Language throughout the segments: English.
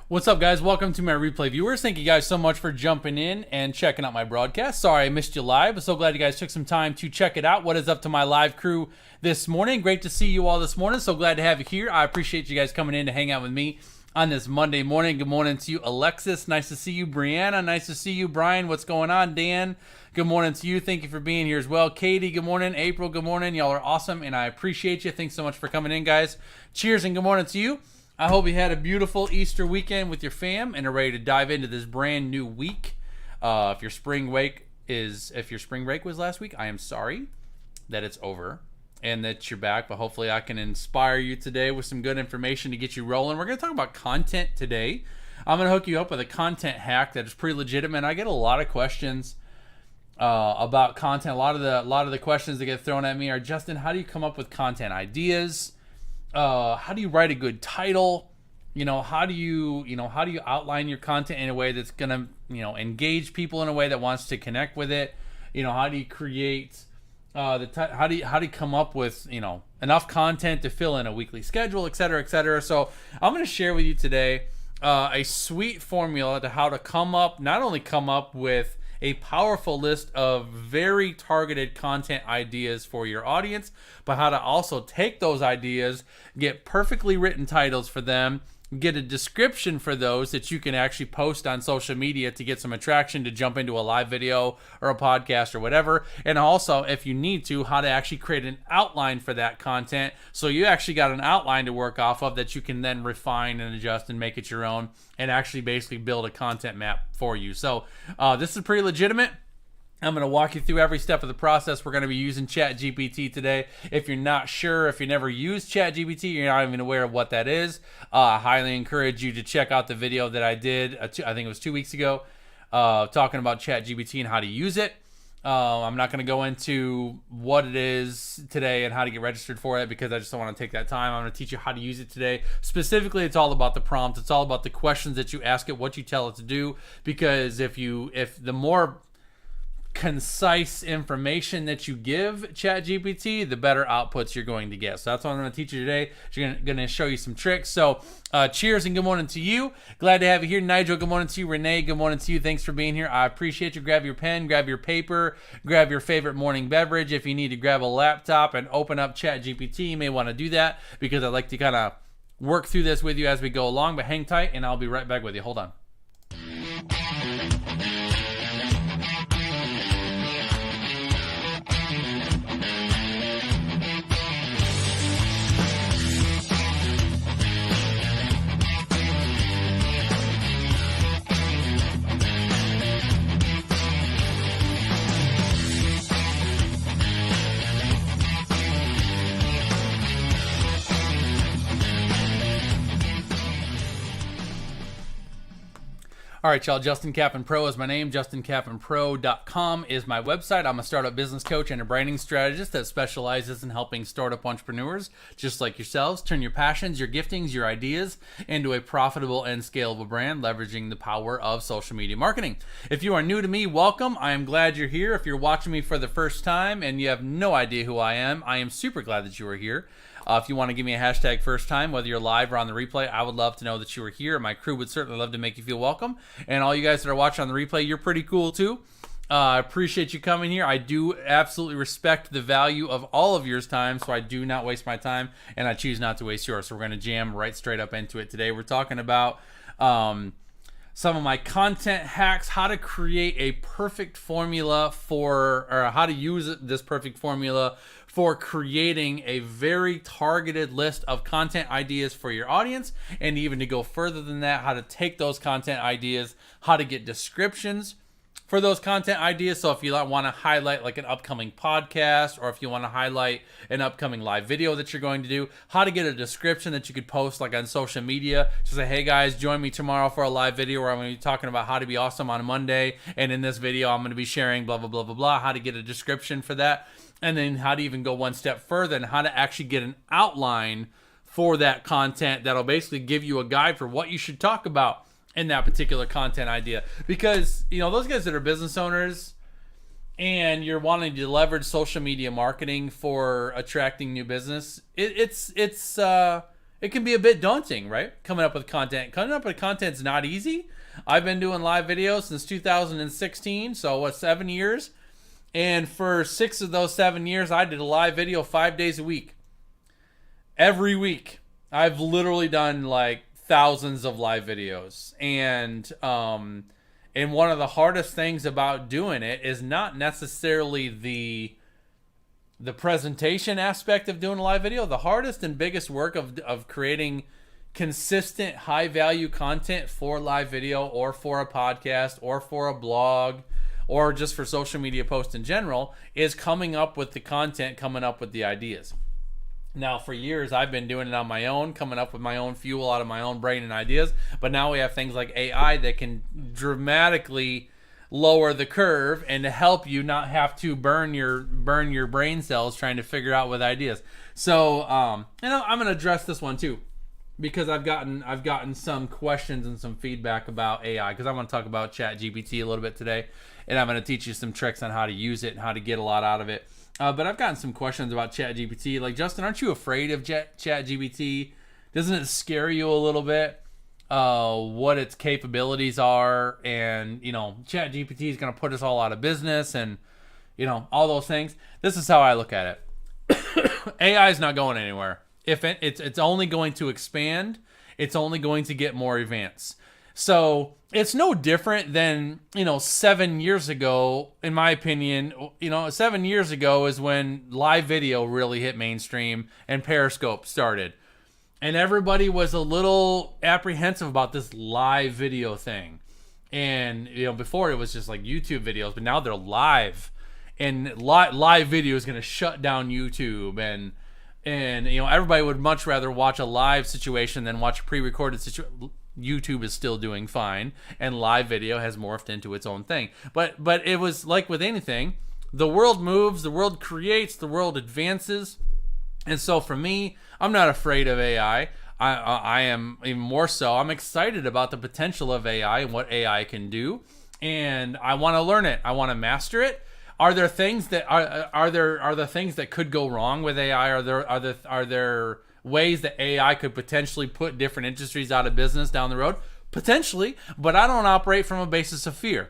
What's up, guys? Welcome to my replay viewers. Thank you guys so much for jumping in and checking out my broadcast. Sorry I missed you live, but so glad you guys took some time to check it out. What is up to my live crew this morning? Great to see you all this morning. So glad to have you here. I appreciate you guys coming in to hang out with me on this Monday morning. Good morning to you, Alexis. Nice to see you, Brianna. Nice to see you, Brian. What's going on, Dan? Good morning to you. Thank you for being here as well. Katie, good morning. April, good morning. Y'all are awesome, and I appreciate you. Thanks so much for coming in, guys. Cheers and good morning to you. I hope you had a beautiful Easter weekend with your fam and are ready to dive into this brand new week. If your spring break was last week, I am sorry that it's over and that you're back, but hopefully I can inspire you today with some good information to get you rolling. We're going to talk about content today. I'm going to hook you up with a content hack that is pretty legitimate. I get a lot of questions about content. A lot of the questions that get thrown at me are, Justin, how do you come up with content ideas? How do you write a good title? How do you outline your content in a way that's gonna, engage people in a way that wants to connect with it? How do you create how do you come up with, enough content to fill in a weekly schedule, et cetera, et cetera. So I'm going to share with you today a sweet formula to how to not only come up with a powerful list of very targeted content ideas for your audience, but how to also take those ideas, get perfectly written titles for them, get a description for those that you can actually post on social media to get some attraction to jump into a live video or a podcast or whatever. And also, if you need to, how to actually create an outline for that content so you actually got an outline to work off of that you can then refine and adjust and make it your own and actually basically build a content map for you. So this is pretty legitimate. I'm going to walk you through every step of the process. We're going to be using ChatGPT today. If you're not sure, if you never used ChatGPT, you're not even aware of what that is, I highly encourage you to check out the video that I did, I think it was 2 weeks ago, talking about ChatGPT and how to use it. I'm not going to go into what it is today and how to get registered for it because I just don't want to take that time. I'm going to teach you how to use it today. Specifically, it's all about the prompt. It's all about the questions that you ask it, what you tell it to do, because if the more concise information that you give ChatGPT, the better outputs you're going to get. So that's what I'm going to teach you today. I'm going to show you some tricks. So cheers and good morning to you. Glad to have you here. Nigel, good morning to you. Renee, good morning to you. Thanks for being here. I appreciate you. Grab your pen, grab your paper, grab your favorite morning beverage. If you need to grab a laptop and open up ChatGPT, you may want to do that because I'd like to kind of work through this with you as we go along. But hang tight and I'll be right back with you. Hold on. All right, y'all. Justin Kaplan Pro is my name. JustinKaplanPro.com is my website. I'm a startup business coach and a branding strategist that specializes in helping startup entrepreneurs, just like yourselves, turn your passions, your giftings, your ideas into a profitable and scalable brand, leveraging the power of social media marketing. If you are new to me, welcome. I am glad you're here. If you're watching me for the first time and you have no idea who I am super glad that you are here. If you want to give me a hashtag first time, whether you're live or on the replay, I would love to know that you were here. My crew would certainly love to make you feel welcome. And all you guys that are watching on the replay, you're pretty cool too. I appreciate you coming here. I do absolutely respect the value of all of your time, so I do not waste my time, and I choose not to waste yours. So we're going to jam right straight up into it today. We're talking about some of my content hacks, how to create a perfect formula or how to use this perfect formula for creating a very targeted list of content ideas for your audience, and even to go further than that, how to take those content ideas, how to get descriptions for those content ideas. So if you want to highlight like an upcoming podcast, or if you want to highlight an upcoming live video that you're going to do, how to get a description that you could post like on social media to say, hey guys, join me tomorrow for a live video where I'm going to be talking about how to be awesome on a Monday. And in this video, I'm going to be sharing blah, blah, blah, blah, blah, how to get a description for that. And then how to even go one step further and how to actually get an outline for that content that'll basically give you a guide for what you should talk about in that particular content idea. Because, those guys that are business owners and you're wanting to leverage social media marketing for attracting new business, it's it can be a bit daunting, right? Coming up with content. Coming up with content's not easy. I've been doing live videos since 2016, so what, 7 years? And for 6 of those 7 years, I did a live video 5 days a week. Every week. I've literally done like thousands of live videos. And one of the hardest things about doing it is not necessarily the presentation aspect of doing a live video. The hardest and biggest work of creating consistent high value content for live video or for a podcast or for a blog or just for social media posts in general is coming up with the content, coming up with the ideas. Now, for years, I've been doing it on my own, coming up with my own fuel out of my own brain and ideas. But now we have things like AI that can dramatically lower the curve and to help you not have to burn your brain cells trying to figure out with ideas. So, I'm going to address this one too, because I've gotten some questions and some feedback about AI, because I want to talk about ChatGPT a little bit today, and I'm going to teach you some tricks on how to use it and how to get a lot out of it. But I've gotten some questions about ChatGPT. Like, Justin, aren't you afraid of ChatGPT? Doesn't it scare you a little bit? What its capabilities are, and ChatGPT is going to put us all out of business, and all those things. This is how I look at it. AI is not going anywhere. If it's only going to expand, it's only going to get more advanced. So it's no different than 7 years ago, in my opinion. 7 years ago is when live video really hit mainstream and Periscope started. And everybody was a little apprehensive about this live video thing. And, before it was just like YouTube videos, but now they're live. And live video is going to shut down YouTube. And everybody would much rather watch a live situation than watch a pre-recorded situation. YouTube is still doing fine. And live video has morphed into its own thing. But it was like with anything. The world moves, the world creates, the world advances. And so for me, I'm not afraid of AI. I am even more so. I'm excited about the potential of AI and what AI can do, and I want to learn it. I want to master it. Are there things that are there things that could go wrong with AI? Are there ways that AI could potentially put different industries out of business down the road? Potentially, but I don't operate from a basis of fear.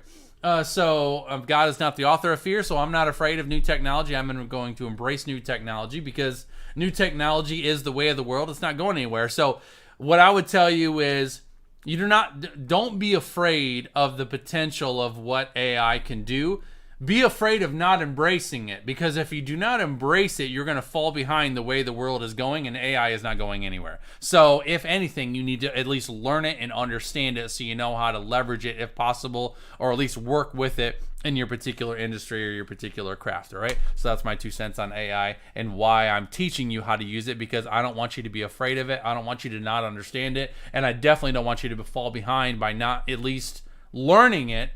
So God is not the author of fear, so I'm not afraid of new technology. I'm going to embrace new technology because new technology is the way of the world. It's not going anywhere. So what I would tell you is don't be afraid of the potential of what AI can do. Be afraid of not embracing it, because if you do not embrace it, you're going to fall behind the way the world is going, and AI is not going anywhere. So if anything, you need to at least learn it and understand it so you know how to leverage it if possible, or at least work with it in your particular industry or your particular craft, all right? So that's my 2 cents on AI and why I'm teaching you how to use it, because I don't want you to be afraid of it. I don't want you to not understand it, and I definitely don't want you to fall behind by not at least learning it,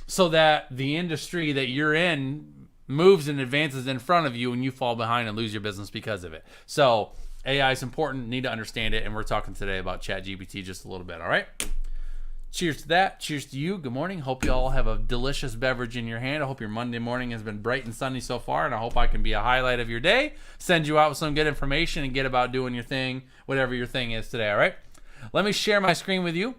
so that the industry that you're in moves and advances in front of you and you fall behind and lose your business because of it. So AI is important, need to understand it, and we're talking today about ChatGPT just a little bit, all right? Cheers to that. Cheers to you. Good morning. Hope you all have a delicious beverage in your hand. I hope your Monday morning has been bright and sunny so far, and I hope I can be a highlight of your day, send you out with some good information, and get about doing your thing, whatever your thing is today, all right? Let me share my screen with you,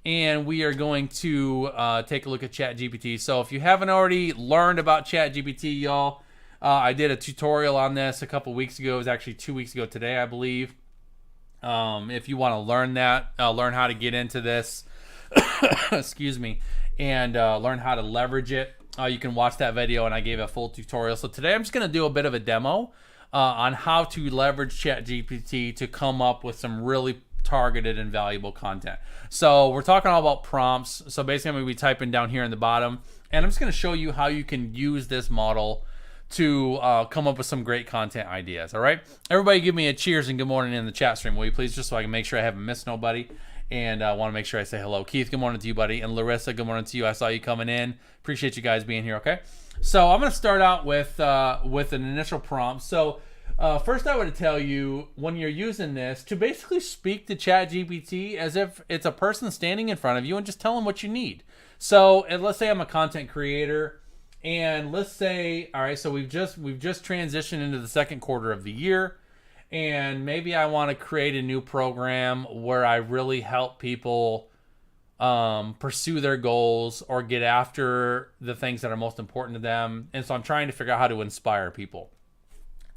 and we are going to take a look at ChatGPT. So if you haven't already learned about ChatGPT, y'all, I did a tutorial on this a couple weeks ago. It was actually 2 weeks ago today, I believe. If you want to learn that, learn how to get into this, excuse me, and learn how to leverage it, you can watch that video, and I gave a full tutorial. So today I'm just going to do a bit of a demo on how to leverage ChatGPT to come up with some really targeted and valuable content. So we're talking all about prompts. So basically I'm going to be typing down here in the bottom, and I'm just going to show you how you can use this model to come up with some great content ideas. All right, everybody give me a cheers and good morning in the chat stream, will you please, just so I can make sure I haven't missed nobody. And I want to make sure I say hello. Keith, good morning to you, buddy. And Larissa, good morning to you. I saw you coming in. Appreciate you guys being here, okay? So I'm going to start out with an initial prompt. So first, I would tell you, when you're using this, to basically speak to ChatGPT as if it's a person standing in front of you and just tell them what you need. So let's say I'm a content creator, and let's say, all right, so we've just transitioned into the second quarter of the year, And maybe I want to create a new program where I really help people pursue their goals or get after the things that are most important to them. And so I'm trying to figure out how to inspire people.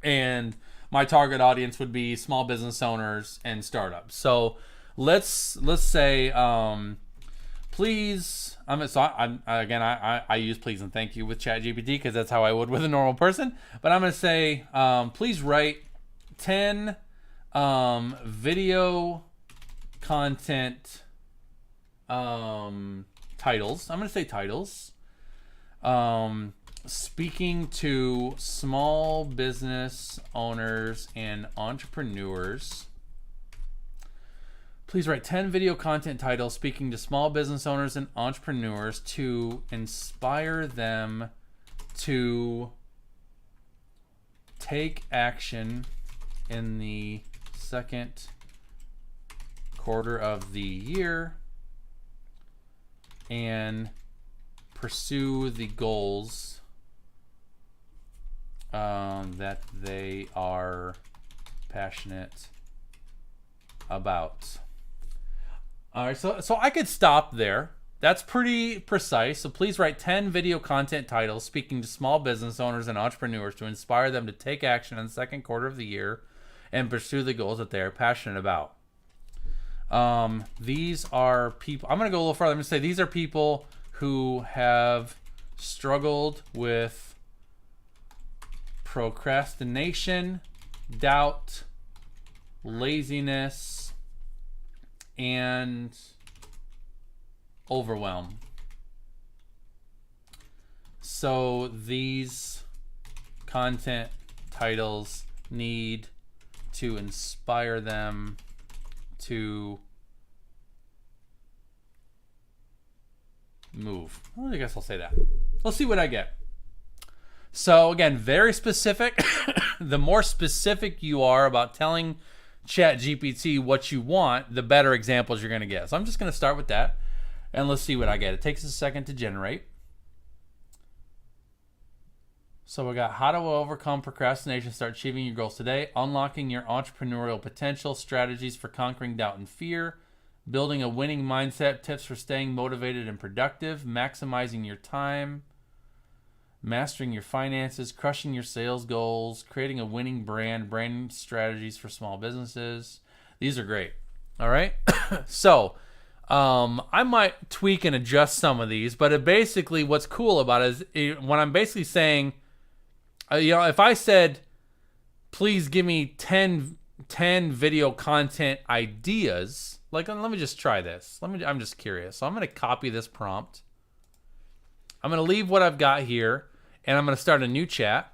And my target audience would be small business owners and startups. So let's say, please. I use please and thank you with ChatGPT because that's how I would with a normal person. But I'm going to say, please write 10 video content titles. I'm going to say titles. Speaking to small business owners and entrepreneurs. Please write 10 video content titles speaking to small business owners and entrepreneurs to inspire them to take action in the second quarter of the year and pursue the goals that they are passionate about. All right, so I could stop there. That's pretty precise. So please write 10 video content titles speaking to small business owners and entrepreneurs to inspire them to take action in the second quarter of the year and pursue the goals that they are passionate about. These are people, I'm going to go a little further. I'm going to say these are people who have struggled with procrastination, doubt, laziness, and overwhelm. So these content titles need to inspire them to move. Well, I guess I'll say that. Let's see what I get. So again, very specific. The more specific you are about telling ChatGPT what you want, the better examples you're going to get. So I'm just going to start with that, and let's see what I get. It takes a second to generate. So we got how to overcome procrastination, start achieving your goals today, unlocking your entrepreneurial potential, strategies for conquering doubt and fear, building a winning mindset, tips for staying motivated and productive, maximizing your time, mastering your finances, crushing your sales goals, creating a winning brand strategies for small businesses. These are great. All right. So I might tweak and adjust some of these, but basically what's cool about it is when I'm basically saying, if I said, please give me 10 video content ideas, like, let me just try this. I'm just curious. So I'm going to copy this prompt. I'm going to leave what I've got here, and I'm going to start a new chat,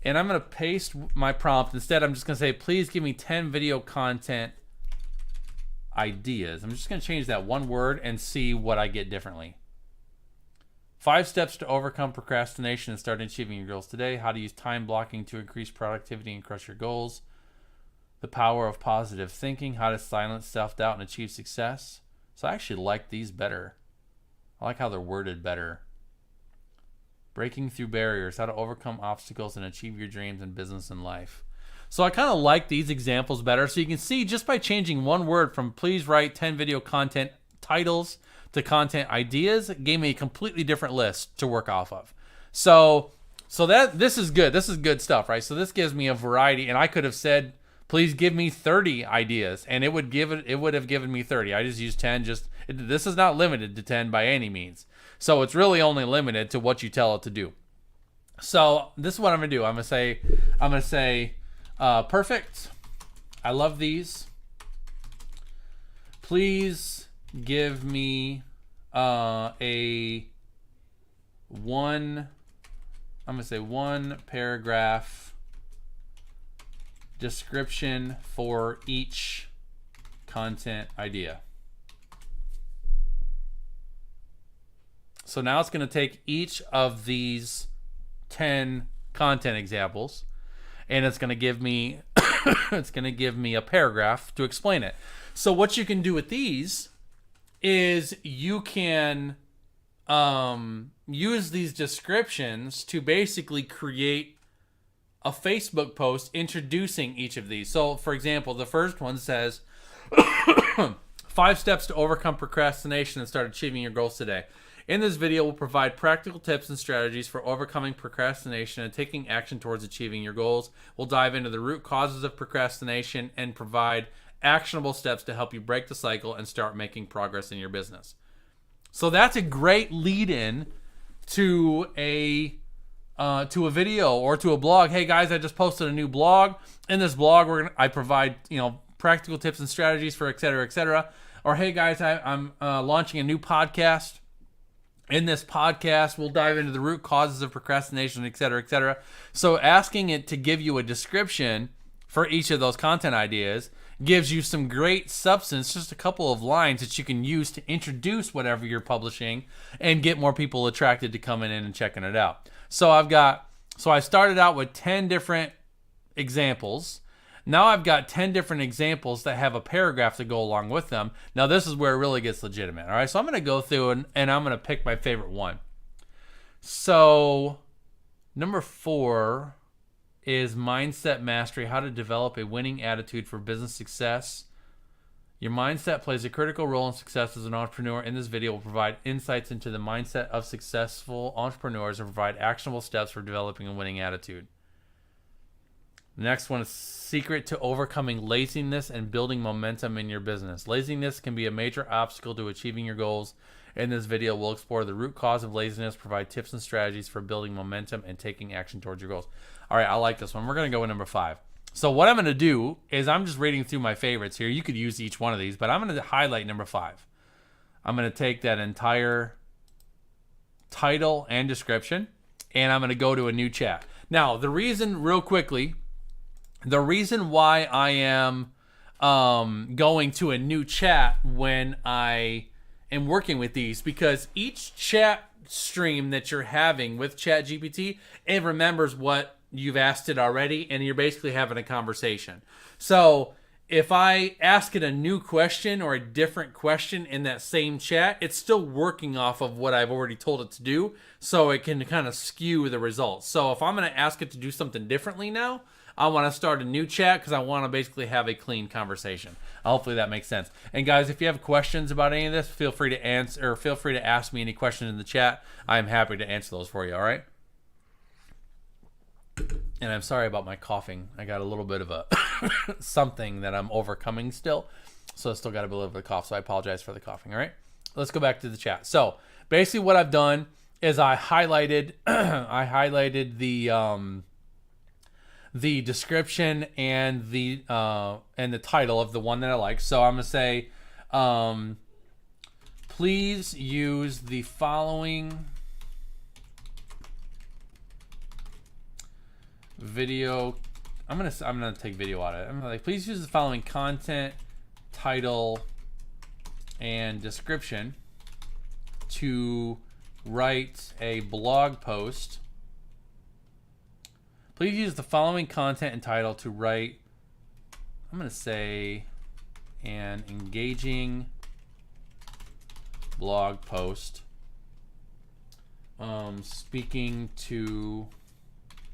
and I'm going to paste my prompt. Instead, I'm just going to say, please give me 10 video content ideas. I'm just going to change that one word and see what I get differently. 5 steps to overcome procrastination and start achieving your goals today. How to use time blocking to increase productivity and crush your goals. The power of positive thinking. How to silence self-doubt and achieve success. So I actually like these better. I like how they're worded better. Breaking through barriers. How to overcome obstacles and achieve your dreams in business and life. So I kind of like these examples better. So you can see just by changing one word from please write 10 video content titles to content ideas, it gave me a completely different list to work off of. So this is good. This is good stuff, right? So this gives me a variety, and I could have said, please give me 30 ideas, and it would have given me 30. I just used 10. This is not limited to 10 by any means. So it's really only limited to what you tell it to do. So this is what I'm gonna do. I'm gonna say, perfect. I love these. Please give me one paragraph description for each content idea. So now it's going to take each of these 10 content examples, and it's going to give me a paragraph to explain it. So what you can do with these is you can use these descriptions to basically create a Facebook post introducing each of these. So, for example, the first one says 5 steps to overcome procrastination and start achieving your goals today. In this video, we'll provide practical tips and strategies for overcoming procrastination and taking action towards achieving your goals. We'll dive into the root causes of procrastination and provide actionable steps to help you break the cycle and start making progress in your business. So that's a great lead-in to a video or to a blog. Hey guys, I just posted a new blog. In this blog, I provide practical tips and strategies for et cetera, et cetera. Or hey guys, I'm launching a new podcast. In this podcast, we'll dive into the root causes of procrastination, et cetera, et cetera. So asking it to give you a description for each of those content ideas gives you some great substance, just a couple of lines that you can use to introduce whatever you're publishing and get more people attracted to coming in and checking it out. So I started out with 10 different examples. Now I've got 10 different examples that have a paragraph to go along with them. Now this is where it really gets legitimate. All right, so I'm going to go through and I'm going to pick my favorite one. So number 4 is mindset mastery, how to develop a winning attitude for business success. Your mindset plays a critical role in success as an entrepreneur. In this video, we'll provide insights into the mindset of successful entrepreneurs and provide actionable steps for developing a winning attitude. The next one is secret to overcoming laziness and building momentum in your business. Laziness can be a major obstacle to achieving your goals. In this video, we'll explore the root cause of laziness, provide tips and strategies for building momentum and taking action towards your goals. All right, I like this one. We're going to go with number 5. So what I'm going to do is I'm just reading through my favorites here. You could use each one of these, but I'm going to highlight number 5. I'm going to take that entire title and description, and I'm going to go to a new chat. Now, the reason, real quickly, the reason why I am going to a new chat when I am working with these, because each chat stream that you're having with ChatGPT, it remembers what you've asked it already, and you're basically having a conversation. So if I ask it a new question or a different question in that same chat, it's still working off of what I've already told it to do, so it can kind of skew the results. So if I'm going to ask it to do something differently now, I want to start a new chat because I want to basically have a clean conversation. Hopefully that makes sense. And guys, if you have questions about any of this, feel free to answer, or feel free to ask me any questions in the chat. I am happy to answer those for you. All right. And I'm sorry about my coughing. I got a little bit of a something that I'm overcoming still, so I still got a little bit of cough. So I apologize for the coughing. All right. Let's go back to the chat. So basically, what I've done is I highlighted the description and the title of the one that I like. So I'm gonna say, please use the following video. I'm gonna take video out of it. I'm gonna like, please use the following content, title, and description to write a blog post. Please use the following content and title to write, I'm going to say, an engaging blog post speaking to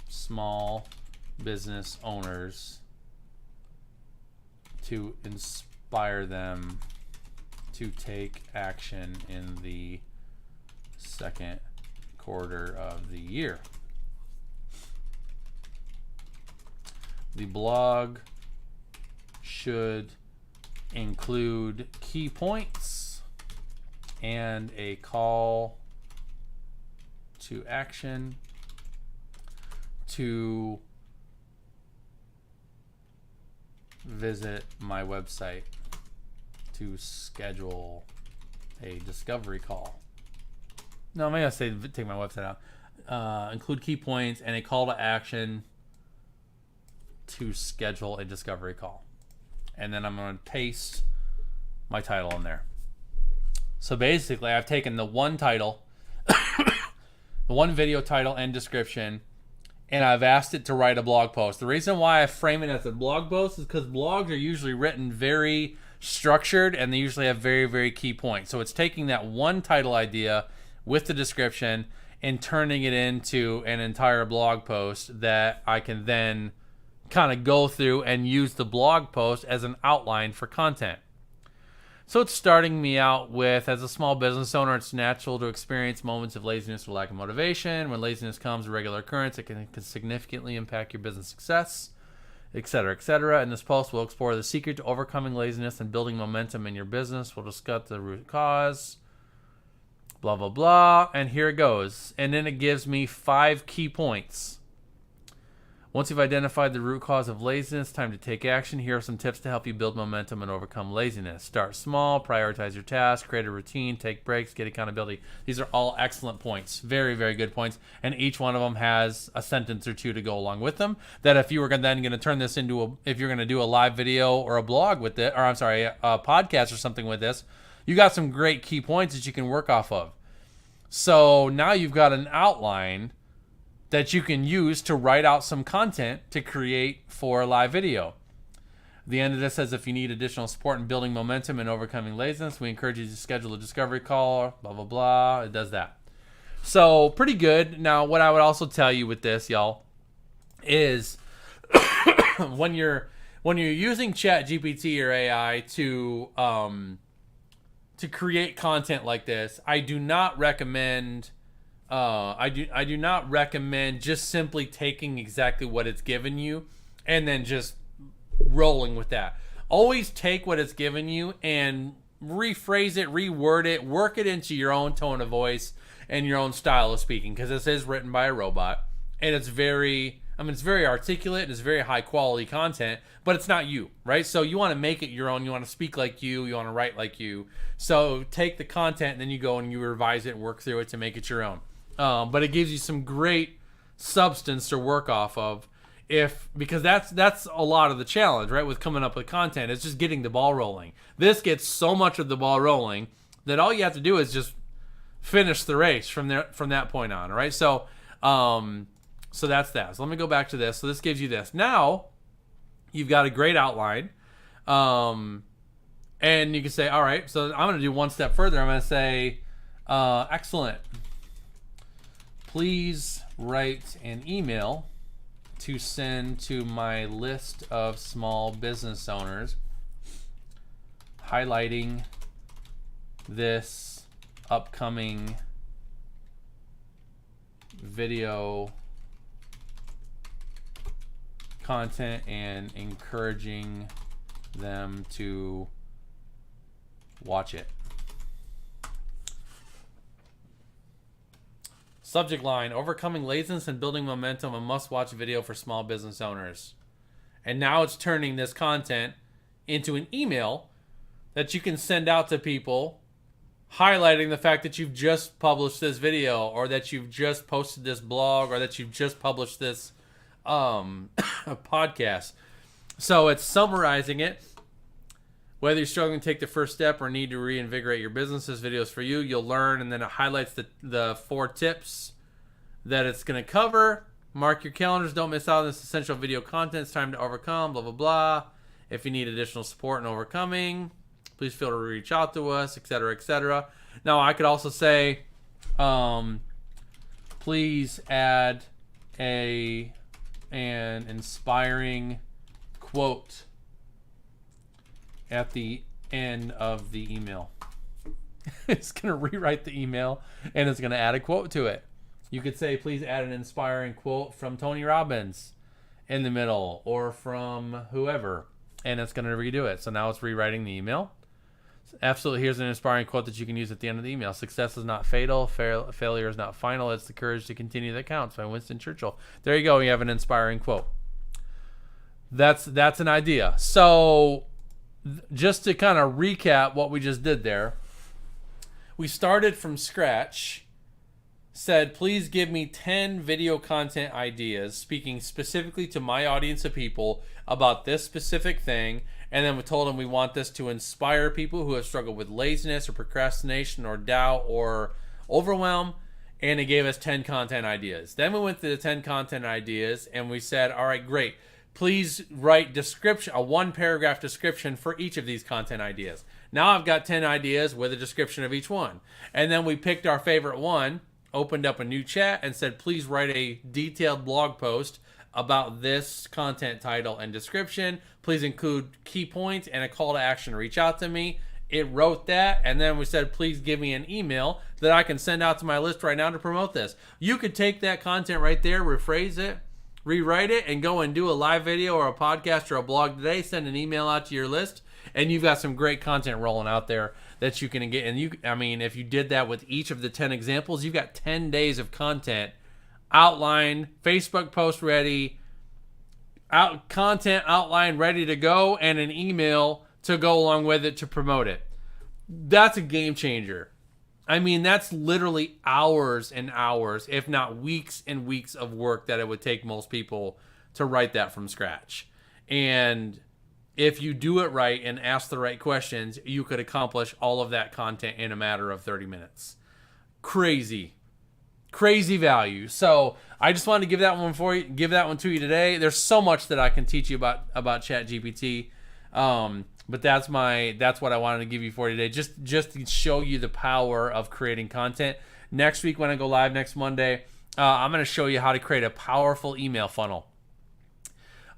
small business owners to inspire them to take action in the second quarter of the year. The blog should include key points and a call to action to visit my website to schedule a discovery call. No, maybe I say take my website out. Include key points and a call to action to schedule a discovery call. And then I'm going to paste my title in there. So basically, I've taken the one title, the one video title and description, and I've asked it to write a blog post. The reason why I frame it as a blog post is because blogs are usually written very structured, and they usually have very, very key points. So it's taking that one title idea with the description and turning it into an entire blog post that I can then kind of go through and use the blog post as an outline for content. So it's starting me out with, as a small business owner, it's natural to experience moments of laziness or lack of motivation. When laziness comes a regular occurrence, it can significantly impact your business success, etc., etc. In this post, we'll explore the secret to overcoming laziness and building momentum in your business. We'll discuss the root cause, blah, blah, blah. And here it goes. And then it gives me 5 key points. Once you've identified the root cause of laziness, time to take action. Here are some tips to help you build momentum and overcome laziness. Start small, prioritize your tasks, create a routine, take breaks, get accountability. These are all excellent points. Very, very good points. And each one of them has a sentence or two to go along with them. That if you were then going to turn this into if you're going to do a live video or a blog with it, or I'm sorry, a podcast or something with this, you got some great key points that you can work off of. So now you've got an outline that you can use to write out some content to create for a live video. The end of this says, if you need additional support in building momentum and overcoming laziness, we encourage you to schedule a discovery call, blah, blah, blah. It does that. So pretty good. Now, what I would also tell you with this, y'all, is when you're using ChatGPT or AI to create content like this, I do not recommend I do not recommend just simply taking exactly what it's given you and then just rolling with that. Always take what it's given you and rephrase it, reword it, work it into your own tone of voice and your own style of speaking, because this is written by a robot and it's very articulate and it's very high quality content, but it's not you, right? So you want to make it your own. You want to speak like you want to write like you. So take the content and then you go and you revise it and work through it to make it your own. But it gives you some great substance to work off of, because that's a lot of the challenge, right? With coming up with content, it's just getting the ball rolling. This gets so much of the ball rolling that all you have to do is just finish the race from that point on, right? So that's that. So let me go back to this. So this gives you this. Now you've got a great outline, and you can say, all right. So I'm going to do one step further. I'm going to say, excellent. Please write an email to send to my list of small business owners highlighting this upcoming video content and encouraging them to watch it. Subject line, overcoming laziness and building momentum, a must-watch video for small business owners. And now it's turning this content into an email that you can send out to people, highlighting the fact that you've just published this video, or that you've just posted this blog, or that you've just published this podcast. So it's summarizing it. Whether you're struggling to take the first step or need to reinvigorate your business, this video is for you. You'll learn, and then it highlights the 4 tips that it's going to cover. Mark your calendars. Don't miss out on this essential video content. It's time to overcome, blah, blah, blah. If you need additional support in overcoming, please feel free to reach out to us, etc., etc. Now, I could also say, please add an inspiring quote at the end of the email. It's going to rewrite the email and it's going to add a quote to it. You could say, please add an inspiring quote from Tony Robbins in the middle, or from whoever, and it's going to redo it. So now it's rewriting the email. Absolutely, here's an inspiring quote that you can use at the end of the email. Success is not fatal. Failure is not final. It's the courage to continue that counts, by Winston Churchill. There you go. You have an inspiring quote. That's an idea. So just to kind of recap what we just did there, we started from scratch, said, please give me 10 video content ideas speaking specifically to my audience of people about this specific thing. And then we told them we want this to inspire people who have struggled with laziness or procrastination or doubt or overwhelm. And it gave us 10 content ideas. Then we went through the 10 content ideas and we said, all right, great. Please write a 1-paragraph description for each of these content ideas. Now I've got 10 ideas with a description of each one. And then we picked our favorite one, opened up a new chat and said, please write a detailed blog post about this content title and description. Please include key points and a call to action. Reach out to me. It wrote that, and then we said, please give me an email that I can send out to my list right now to promote this. You could take that content right there, rephrase it, rewrite it, and go and do a live video or a podcast or a blog today. Send an email out to your list, and you've got some great content rolling out there that you can get. And I mean, if you did that with each of the 10 examples, you've got 10 days of content outline, Facebook post ready, content outline ready to go, and an email to go along with it to promote it. That's a game changer. I mean, that's literally hours and hours, if not weeks and weeks of work that it would take most people to write that from scratch. And if you do it right and ask the right questions, you could accomplish all of that content in a matter of 30 minutes. Crazy value. So I just wanted to give that one to you today. There's so much that I can teach you about ChatGPT. But that's what I wanted to give you for today. Just to show you the power of creating content. Next week when I go live next Monday, I'm going to show you how to create a powerful email funnel.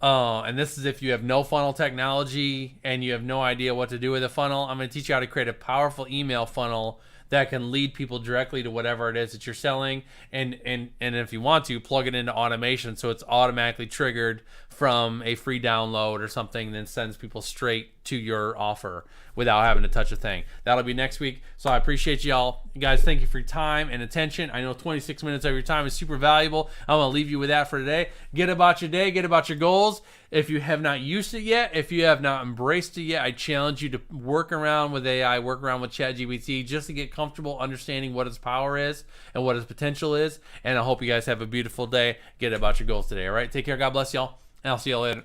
And this is if you have no funnel technology and you have no idea what to do with a funnel. I'm going to teach you how to create a powerful email funnel that can lead people directly to whatever it is that you're selling, and if you want to, plug it into automation so it's automatically triggered from a free download or something, then sends people straight to your offer without having to touch a thing. That'll be next week. So I appreciate y'all. You guys, thank you for your time and attention. I know 26 minutes of your time is super valuable. I'm going to leave you with that for today. Get about your day. Get about your goals. If you have not used it yet, if you have not embraced it yet, I challenge you to work around with AI, work around with ChatGPT just to get comfortable understanding what its power is and what its potential is. And I hope you guys have a beautiful day. Get about your goals today. All right. Take care. God bless y'all. And I'll see y'all later.